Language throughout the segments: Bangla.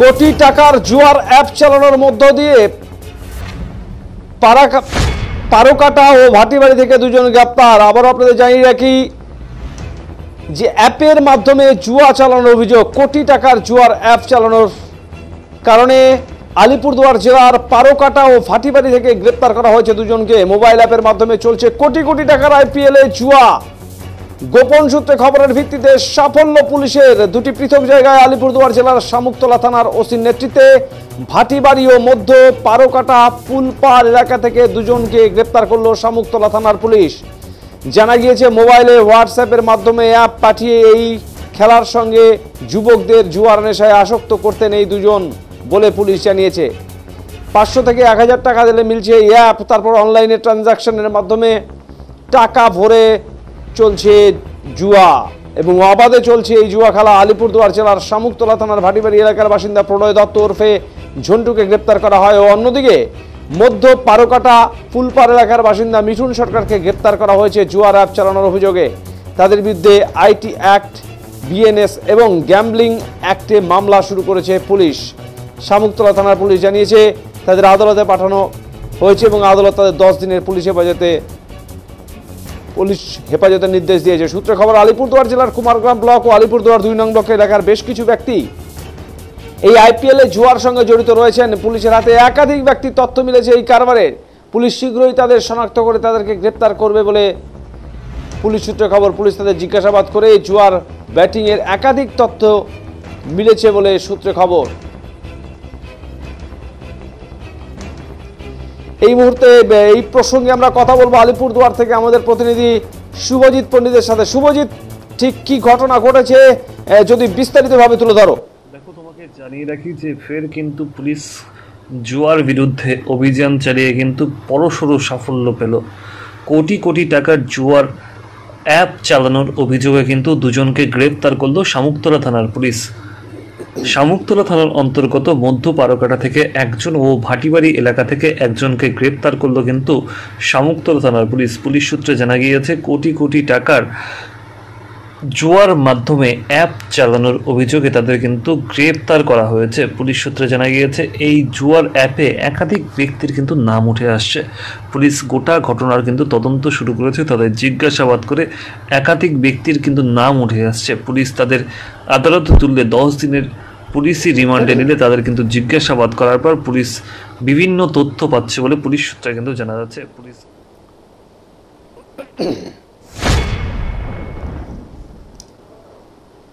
কোটি টাকার জুয়ার অ্যাপ চালানোর মধ্য দিয়ে পারকাটা ও ভাটিবাড়ি থেকে দুজন গ্রেপ্তার। আবার আপনাদের জানিয়ে রাখি যে অ্যাপের মাধ্যমে জুয়া চালানোর অভিযোগ, কোটি টাকার জুয়ার অ্যাপ চালানোর কারণে আলিপুরদুয়ার জেলার পারকাটা ও ভাটিবাড়ি থেকে গ্রেপ্তার করা হয়েছে দুজনকে। মোবাইল অ্যাপের মাধ্যমে চলছে কোটি কোটি টাকার আইপিএল এ জুয়া। গোপন সূত্রে খবরের ভিত্তিতে সাফল্য পুলিশের। দুটি পৃথক জায়গায় আলিপুরদুয়ার জেলার শামুকতলা থানার ওসির নেতৃত্বে ভাটিবাড়ি ও মধ্য পারকাটা ফুলপাড় এলাকা থেকে দুজনকে গ্রেপ্তার করল শামুকতলা থানার পুলিশ। জানা গিয়েছে মোবাইলে হোয়াটসঅ্যাপের মাধ্যমে অ্যাপ পাঠিয়ে এই খেলার সঙ্গে যুবকদের জুয়ার নেশায় আসক্ত করতেন এই দুজন বলে পুলিশ জানিয়েছে। 500 থেকে 1000 টাকা দিলে মিলছে এই অ্যাপ। তারপর অনলাইনে ট্রানজাকশনের মাধ্যমে টাকা ভরে চলছে জুয়া এবং অবাধে চলছে এই জুয়া খেলা। আলিপুরদুয়ার জেলার শামুকতলা থানার ভাটিবাড়ি এলাকার বাসিন্দা প্রণয় দত্ত ওরফে ঝন্টুকে গ্রেপ্তার করা হয় ও অন্যদিকে মধ্য পারকাটা ফুলপাড় এলাকার বাসিন্দা মিঠুন সরকারকে গ্রেপ্তার করা হয়েছে জুয়ার অ্যাপ চালানোর অভিযোগে। তাদের বিরুদ্ধে আইটি অ্যাক্ট, বিএনএস এবং গ্যাম্বলিং অ্যাক্টে মামলা শুরু করেছে পুলিশ। শামুকতলা থানার পুলিশ জানিয়েছে তাদের আদালতে পাঠানো হয়েছে এবং আদালত তাদের 10 দিনের পুলিশ হেফাজতের নির্দেশ দিয়েছে। সূত্রে খবর, আলিপুরদুয়ার জেলার কুমারগ্রাম ব্লক ও আলিপুরদুয়ার 2 নং ব্লক এলাকার বেশ কিছু ব্যক্তি এই আইপিএল এ জুয়ার সঙ্গে জড়িত রয়েছেন। পুলিশের হাতে একাধিক ব্যক্তির তথ্য মিলেছে এই কারবারের। পুলিশ শীঘ্রই তাদের শনাক্ত করে তাদেরকে গ্রেপ্তার করবে বলে পুলিশ সূত্রে খবর। পুলিশ তাদের জিজ্ঞাসাবাদ করে জুয়ার ব্যাটিং এর একাধিক তথ্য মিলেছে বলে সূত্রে খবর। এই মুহূর্তে এই প্রসঙ্গে আমরা কথা বলবো আলিপুরদুয়ার থেকে আমাদের প্রতিনিধি শুভজিৎ পণ্ডিতের সাথে। শুভজিৎ, ঠিক কি ঘটনা ঘটেছে যদি বিস্তারিতভাবে তুলে ধরো। দেখো, তোমাকে জানিয়ে রাখি যে ফের কিন্তু পুলিশ জুয়ার বিরুদ্ধে অভিযান চালিয়ে কিন্তু বড়সড় সাফল্য পেল। কোটি কোটি টাকার জুয়ার অ্যাপ চালানোর অভিযোগে কিন্তু দুজনকে গ্রেপ্তার করলো শামুকতলা থানার পুলিশ। শামুকতলা থানার অন্তর্গত মধ্য পারকাটা থেকে একজন ও ভাটিবাড়ি এলাকা থেকে একজনকে গ্রেপ্তার করলো কিন্তু শামুকতলা থানার পুলিশ। পুলিশ সূত্রে জানা গিয়েছে কোটি কোটি টাকার জুয়ার মাধ্যমে অ্যাপ চালানোর অভিযোগে তাদের কিন্তু গ্রেপ্তার করা হয়েছে। পুলিশ সূত্রে জানা গিয়েছে এই জুয়ার অ্যাপে একাধিক ব্যক্তির কিন্তু নাম উঠে আসছে। পুলিশ গোটা ঘটনার কিন্তু তদন্ত শুরু করেছে। তাদের জিজ্ঞাসাবাদ করে একাধিক ব্যক্তির কিন্তু নাম উঠে আসছে। পুলিশ তাদের আদালতে তুললে 10 দিনের পুলিশি রিমান্ডে নিলে তাদের কিন্তু জিজ্ঞাসাবাদ করার পর পুলিশ বিভিন্ন তথ্য পাচ্ছে বলে পুলিশ সূত্রে কিন্তু জানা যাচ্ছে। পুলিশ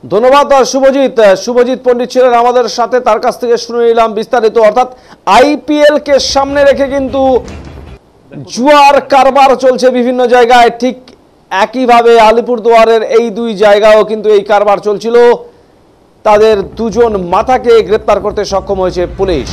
ধন্যবাদ শুভজিৎ পণ্ডিত ছিলেন আমাদের সাথে, তার কাছ থেকে শুনে নিলাম বিস্তারিত। অর্থাৎ আইপিএল কে সামনে রেখে কিন্তু জুয়ার কারবার চলছে বিভিন্ন জায়গায়। ঠিক একইভাবে আলিপুরদুয়ারের এই 2 জায়গায়ও কিন্তু এই কারবার চলছিল। তাদের 2জন মাথাকে গ্রেপ্তার করতে সক্ষম হয়েছে পুলিশ।